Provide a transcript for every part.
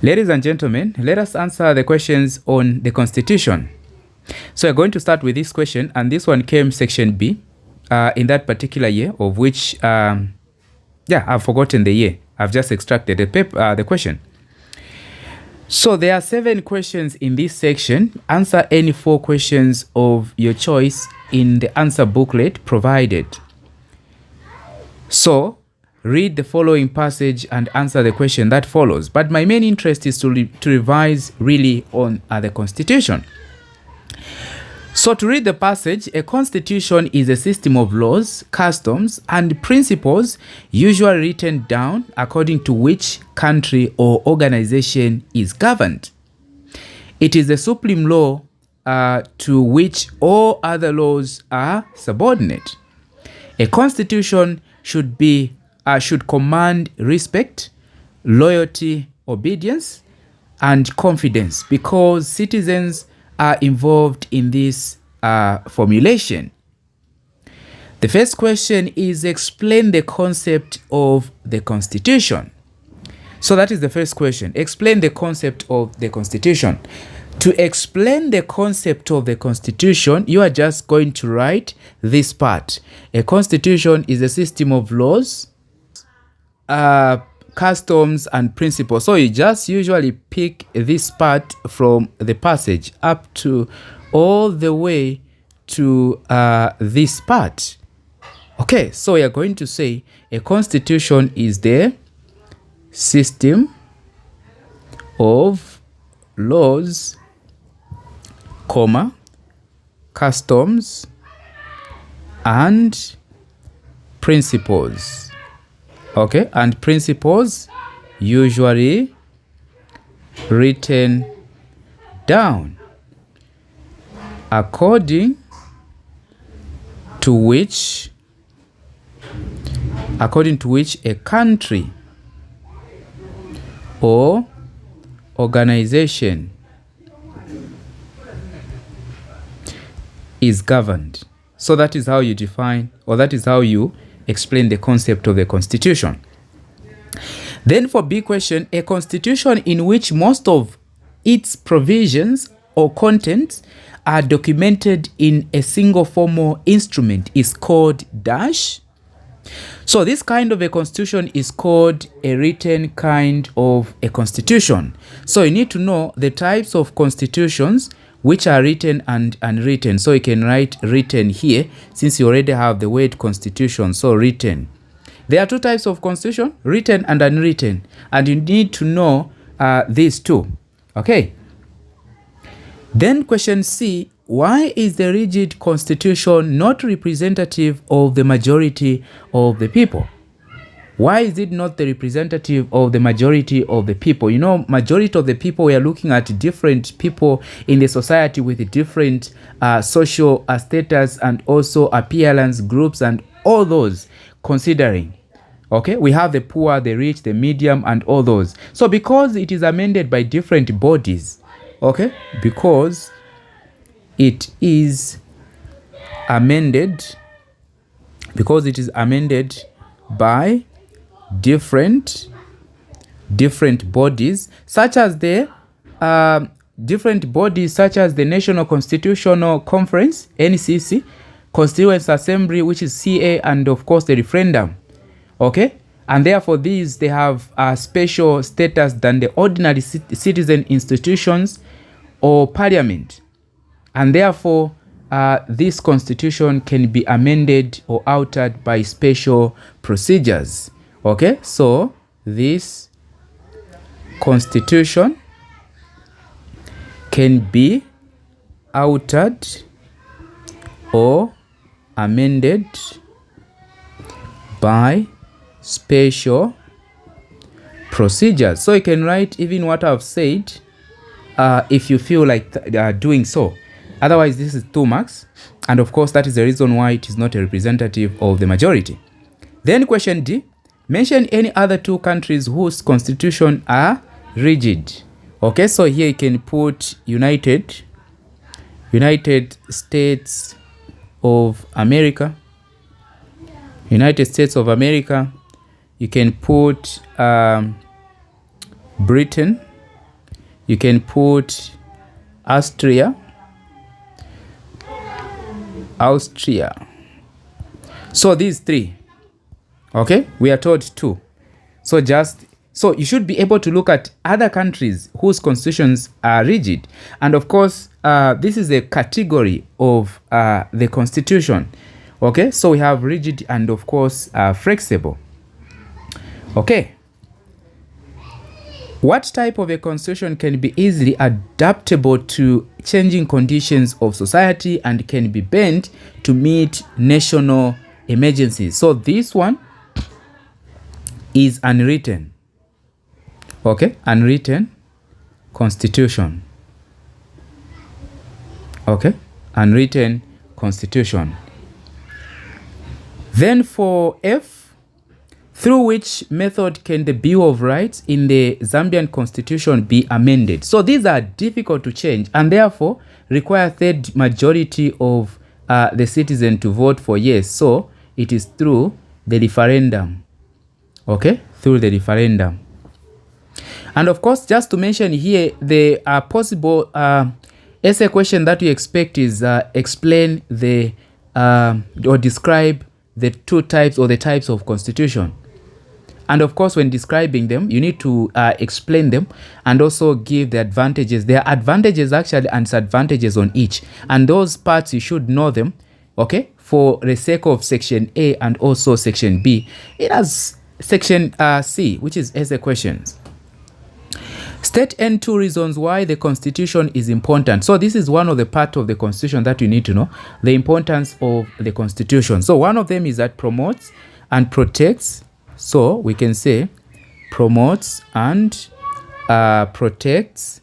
Ladies and gentlemen, let us answer the questions on the Constitution. So we're going to start with this question, and this one came section B in that particular year, of which, I've forgotten the year. I've just extracted the question. So there are 7 questions in this section. Answer any 4 questions of your choice in the answer booklet provided. So read the following passage and answer the question that follows. But my main interest is to revise really on the Constitution. So to read the passage, a constitution is a system of laws, customs, and principles usually written down according to which country or organization is governed. It is the supreme law to which all other laws are subordinate. A constitution should command respect, loyalty, obedience, and confidence because citizens are involved in this formulation. The first question is explain the concept of the Constitution. So that is the first question. Explain the concept of the Constitution. To explain the concept of the Constitution, you are just going to write this part. A constitution is a system of laws, customs, and principles. So you just usually pick this part from the passage up to all the way to this part. Okay, so we are going to say a constitution is the system of laws, customs, and principles. Okay, and principles usually written down according to which a country or organization is governed. So that is how you define, or that is how you explain the concept of the Constitution. Then for B question, a constitution in which most of its provisions or contents are documented in a single formal instrument is called dash. So this kind of a constitution is called a written kind of a constitution. So you need to know the types of constitutions which are written and unwritten. So you can write written here since you already have the word constitution. So written. There are 2 types of constitution, written and unwritten. And you need to know these 2. Okay. Then question C, why is the rigid constitution not representative of the majority of the people? Why is it not the representative of the majority of the people? You know, majority of the people, we are looking at different people in the society with different social status and also appearance groups and all those considering. Okay, we have the poor, the rich, the medium, and all those. So because it is amended by different bodies, okay, because it is amended by different bodies such as the National Constitutional Conference, NCC, Constituent Assembly, which is CA, and of course the referendum. Okay, and therefore these, they have a special status than the ordinary citizen institutions or parliament, and therefore this constitution can be amended or altered by special procedures. Okay, so this constitution can be altered or amended by special procedures. So you can write even what I've said if you feel like doing so. Otherwise, this is 2 marks. And of course, that is the reason why it is not a representative of the majority. Then question D, mention any other 2 countries whose constitution are rigid. Okay, so here you can put United States of America. United States of America. You can put Britain. You can put Austria. So these three. Okay, we are told 2. So you should be able to look at other countries whose constitutions are rigid. And of course, this is a category of the constitution. Okay, so we have rigid and of course flexible. Okay. What type of a constitution can be easily adaptable to changing conditions of society and can be bent to meet national emergencies? So this one is unwritten. Okay, unwritten constitution. Okay, unwritten constitution. Then for F, through which method can the Bill of Rights in the Zambian constitution be amended? So these are difficult to change and therefore require third majority of the citizen to vote for yes. So it is through the referendum. Okay, through the referendum. And of course, just to mention here, the possible essay question that we expect is explain the or describe the two types or the types of constitution. And of course, when describing them, you need to explain them and also give the advantages. There are advantages actually and disadvantages on each. And those parts, you should know them, okay, for the sake of section A and also section B. It has section C, which is essay questions. State and 2 reasons why the constitution is important. So this is one of the part of the constitution that you need to know, the importance of the constitution. So one of them is that promotes and protects. So we can say promotes and protects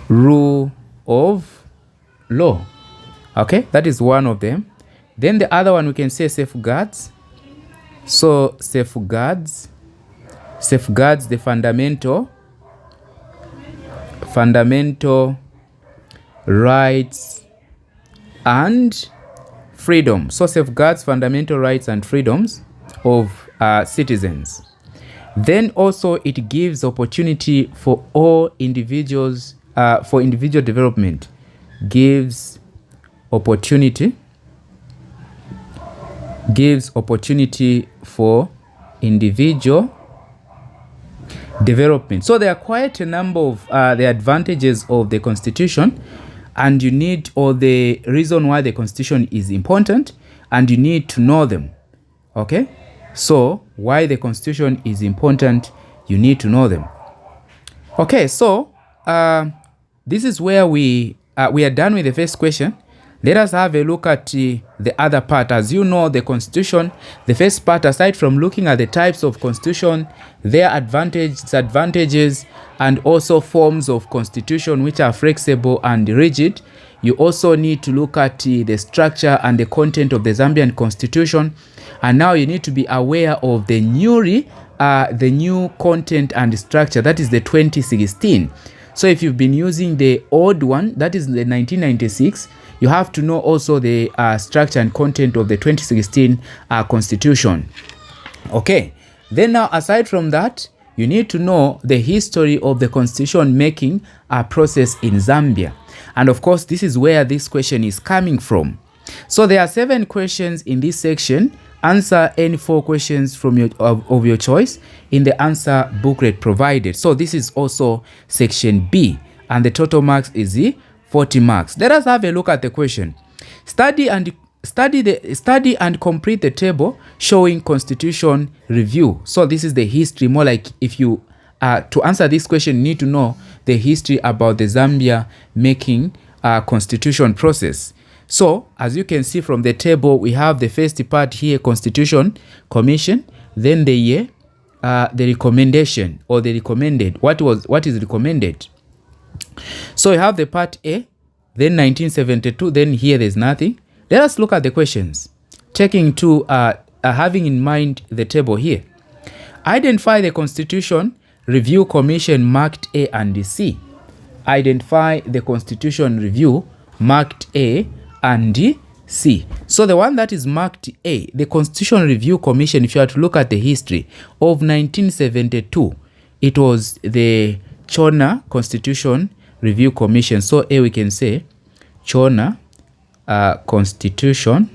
rule of law. Okay, that is one of them. Then the other one we can say safeguards. So safeguards the fundamental rights and freedom. So safeguards fundamental rights and freedoms of citizens. Then also it gives opportunity for all individuals, for individual development. Gives opportunity for individual development. So there are quite a number of the advantages of the constitution, and you need, or the reason why the constitution is important, and you need to know them. Okay, so why the constitution is important, you need to know them. Okay, so this is where we are done with the first question. Let us have a look at the other part. As you know, the constitution, the first part, aside from looking at the types of constitution, their advantages, disadvantages, and also forms of constitution which are flexible and rigid, you also need to look at the structure and the content of the Zambian constitution. And now you need to be aware of the new content and structure, that is the 2016. So if you've been using the old one, that is the 1996, you have to know also the structure and content of the 2016 constitution. Okay, then now aside from that, you need to know the history of the constitution making process in Zambia. And of course, this is where this question is coming from. So there are 7 questions in this section. Answer any 4 questions from of your choice in the answer booklet provided. So this is also section B, and the total marks is 40 marks. Let us have a look at the question. Study and complete the table showing constitution review. So this is the history, more like if you to answer this question, you need to know the history about the Zambia making constitution process. So as you can see from the table, we have the first part here, Constitution Commission, then the year, the recommendation or the recommended, what is recommended. So you have the part A, then 1972, then here there's nothing. Let us look at the questions, taking to having in mind the table here. Identify the Constitution Review Commission marked A and C. Identify the Constitution Review marked A and C. So the one that is marked A, the Constitution Review Commission, if you are to look at the history of 1972, it was the Chona Constitution Review Commission. So A, we can say Chona Constitution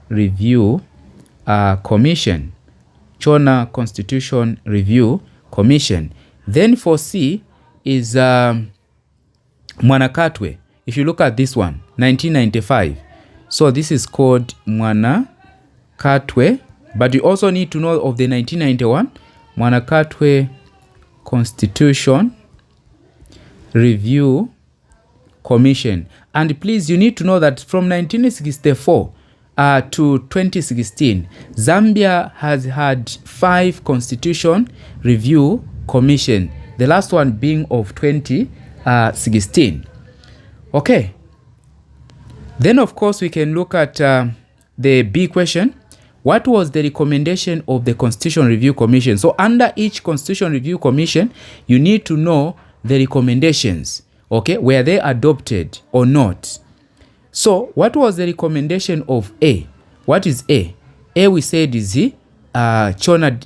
Review Commission. Chona Constitution Review Commission. Then for C is Mwanakatwe. If you look at this one, 1995. So this is called Mwanakatwe. But you also need to know of the 1991 Mwanakatwe Constitution Review Commission. And please, you need to know that from 1964 to 2016, Zambia has had 5 Constitution Review Commission. The last one being of 2016. Okay. Then, of course, we can look at the B question. What was the recommendation of the Constitution Review Commission? So under each Constitution Review Commission, you need to know the recommendations. Okay, were they adopted or not? So what was the recommendation of A? What is A? A, we said, is the Chona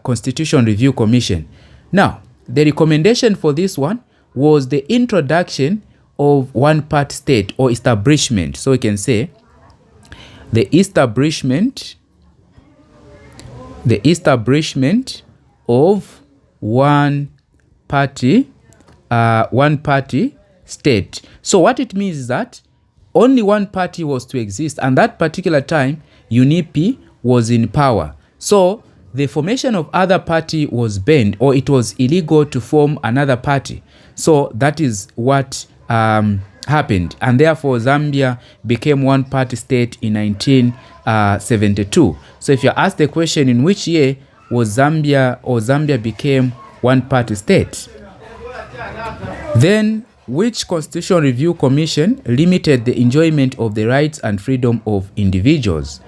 Constitution Review Commission. Now, the recommendation for this one was the introduction of one-party state or establishment. So we can say the establishment of one-party state. So what it means is that only one party was to exist, and that particular time UNIP was in power. So the formation of other party was banned, or it was illegal to form another party. So that is what happened, and therefore Zambia became one party state in 1972. So if you're asked the question, in which year was Zambia became one party state? Then which Constitution Review Commission limited the enjoyment of the rights and freedom of individuals?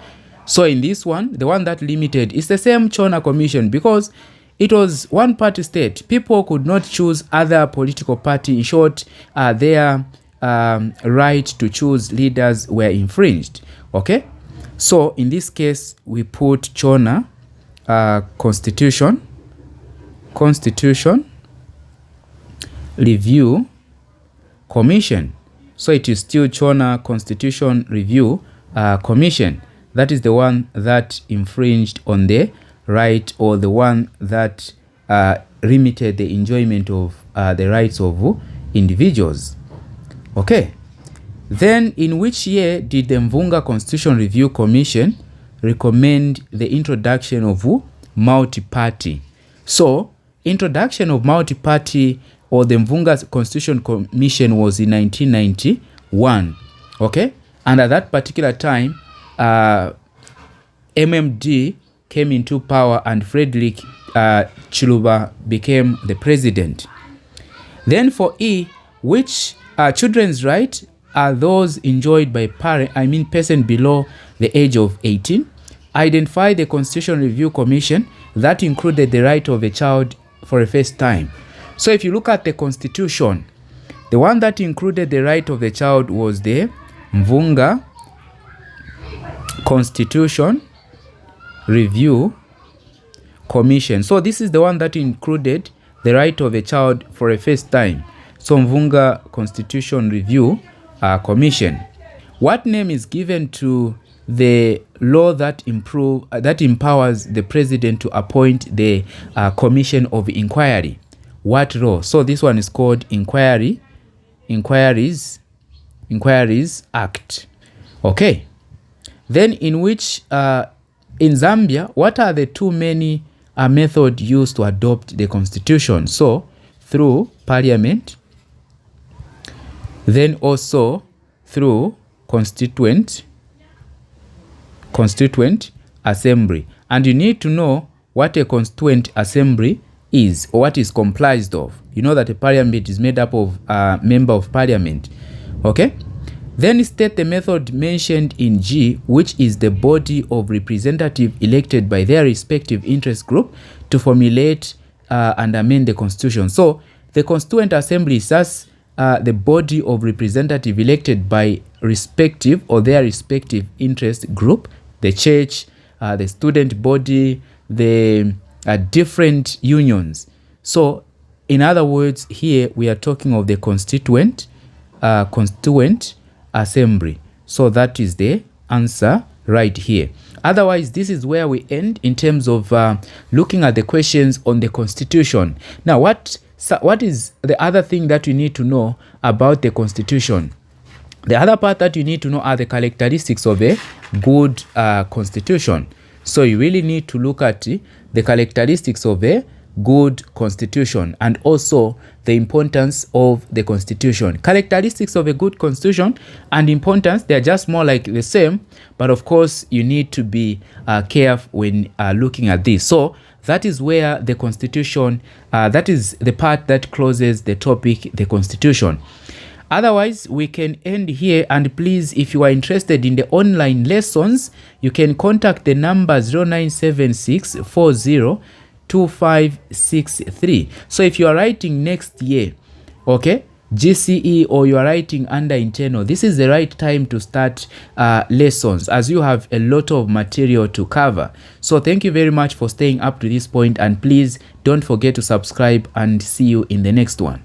So in this one, the one that limited is the same Chona Commission, because it was one party state. People could not choose other political party. In short, their right to choose leaders were infringed. Okay, so in this case, we put Chona Constitution Review Commission. So it is still Chona Constitution Review Commission. That is the one that infringed on the right, or the one that limited the enjoyment of the rights of individuals. Okay. Then in which year did the Mvunga Constitution Review Commission recommend the introduction of multi-party? So introduction of multi-party, or the Mvunga Constitution Commission, was in 1991. Okay. And at that particular time, MMD came into power and Frederick Chiluba became the president. Then for E, which children's rights are those enjoyed by person below the age of 18? Identify the Constitution Review Commission that included the right of a child for a first time. So if you look at the Constitution, the one that included the right of the child was the Mvunga Constitution Review Commission. So this is the one that included the right of a child for a first time. So Mvunga Constitution Review Commission. What name is given to the law that empowers the president to appoint the Commission of Inquiry? What law? So this one is called Inquiries Act. Okay. Then in which in Zambia, what are the two many methods used to adopt the constitution? So through parliament, then also through constituent assembly. And you need to know what a constituent assembly is, or what is comprised of. You know that a parliament is made up of member of parliament. Okay. Then state the method mentioned in G, which is the body of representative elected by their respective interest group to formulate and amend the constitution. So the constituent assembly is just the body of representative elected by respective or their respective interest group, the church, the student body, the different unions. So in other words, here we are talking of the constituent assembly. So that is the answer right here. Otherwise, this is where we end in terms of looking at the questions on the constitution. Now, what is the other thing that you need to know about the constitution? The other part that you need to know are the characteristics of a good constitution. So you really need to look at the characteristics of a good constitution and also the importance of the constitution. Characteristics of a good constitution and importance, they're just more like the same, but of course you need to be careful when looking at this. So that is where the constitution, that is the part that closes the topic, the constitution. Otherwise, we can end here, and please, if you are interested in the online lessons, you can contact the number 0976402563. So if you are writing next year, okay, GCE, or you are writing under internal, this is the right time to start lessons, as you have a lot of material to cover. So thank you very much for staying up to this point, and please don't forget to subscribe, and see you in the next one.